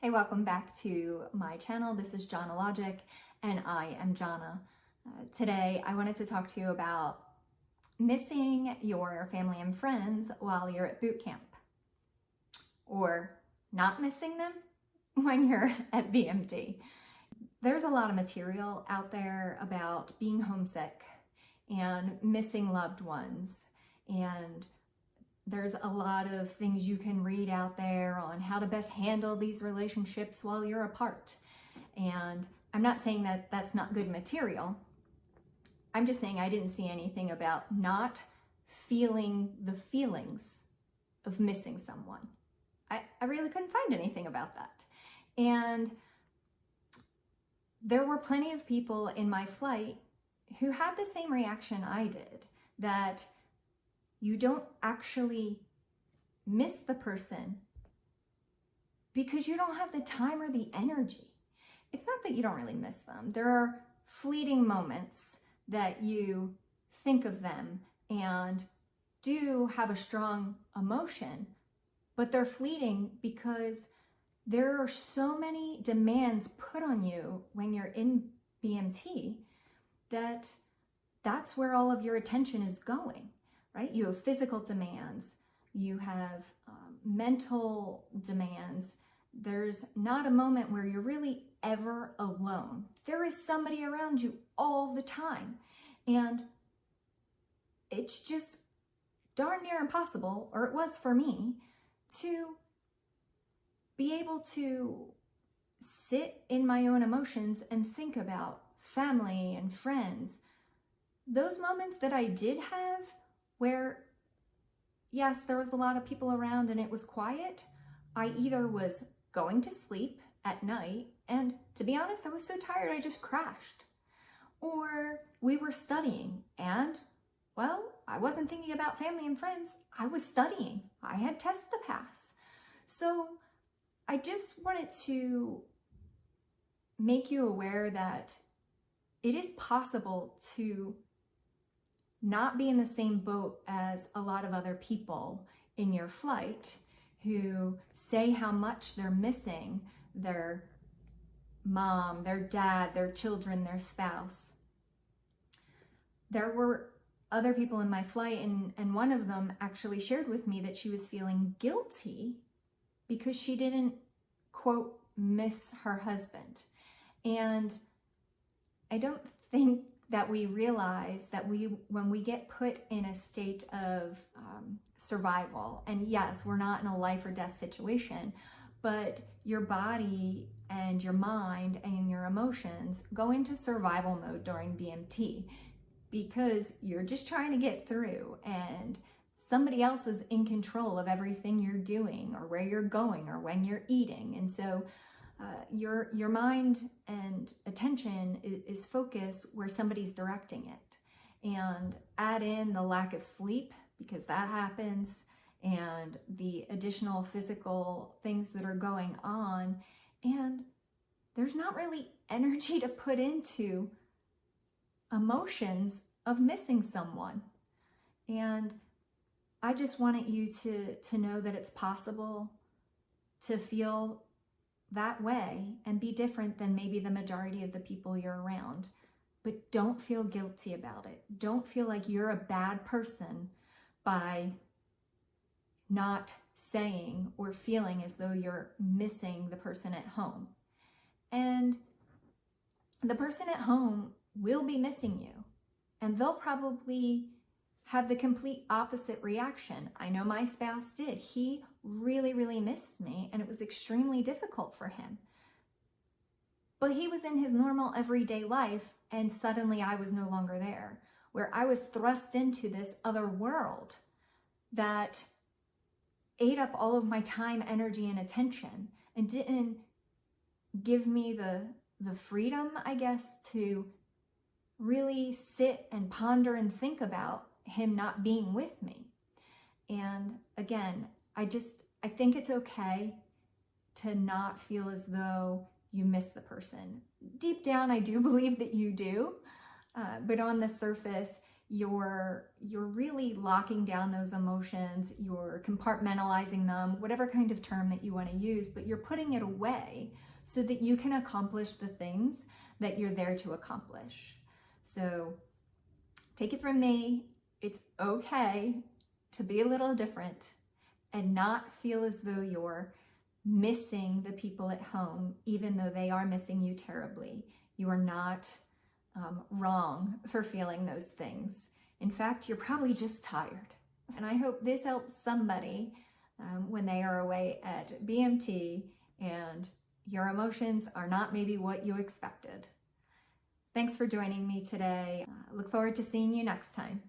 Hey, welcome back to my channel. This is Jana Logic, and I am Jana. Today, I wanted to talk to you about missing your family and friends while you're at boot camp, or not missing them when you're at BMT. There's a lot of material out there about being homesick and missing loved ones, and there's a lot of things you can read out there on how to best handle these relationships while you're apart. And I'm not saying that that's not good material. I'm just saying I didn't see anything about not feeling the feelings of missing someone. I really couldn't find anything about that. And there were plenty of people in my flight who had the same reaction I did, that you don't actually miss the person because you don't have the time or the energy. It's not that you don't really miss them. There are fleeting moments that you think of them and do have a strong emotion, but they're fleeting because there are so many demands put on you when you're in BMT that that's where all of your attention is going. Right? You have physical demands, you have mental demands. There's not a moment where you're really ever alone. There is somebody around you all the time. And it's just darn near impossible, or it was for me, to be able to sit in my own emotions and think about family and friends. Those moments that I did have, where, yes, there was a lot of people around and it was quiet, I either was going to sleep at night, and to be honest, I was so tired I just crashed. Or we were studying and, well, I wasn't thinking about family and friends. I was studying. I had tests to pass. So I just wanted to make you aware that it is possible to not be in the same boat as a lot of other people in your flight who say how much they're missing their mom, their dad, their children, their spouse. There were other people in my flight, and one of them actually shared with me that she was feeling guilty because she didn't, quote, miss her husband. And I don't think that we realize that when we get put in a state of survival, and yes, we're not in a life or death situation, but your body and your mind and your emotions go into survival mode during BMT because you're just trying to get through, and somebody else is in control of everything you're doing or where you're going or when you're eating. And so your mind and attention is focused where somebody's directing it. And add in the lack of sleep, because that happens, and the additional physical things that are going on, and there's not really energy to put into emotions of missing someone. And I just wanted you to know that it's possible to feel that way and be different than maybe the majority of the people you're around. But don't feel guilty about it. Don't feel like you're a bad person by not saying or feeling as though you're missing the person at home. And the person at home will be missing you, and they'll probably have the complete opposite reaction. I know my spouse did. He really, really missed me, and it was extremely difficult for him. But he was in his normal everyday life, and suddenly I was no longer there, where I was thrust into this other world that ate up all of my time, energy, and attention, and didn't give me the freedom, I guess, to really sit and ponder and think about him not being with me. And again, I think it's okay to not feel as though you miss the person. Deep down, I do believe that you do, but on the surface, you're really locking down those emotions, you're compartmentalizing them, whatever kind of term that you want to use, but you're putting it away so that you can accomplish the things that you're there to accomplish. So take it from me, it's okay to be a little different and not feel as though you're missing the people at home, even though they are missing you terribly. You are not wrong for feeling those things. In fact, you're probably just tired. And I hope this helps somebody when they are away at BMT and your emotions are not maybe what you expected. Thanks for joining me today. Look forward to seeing you next time.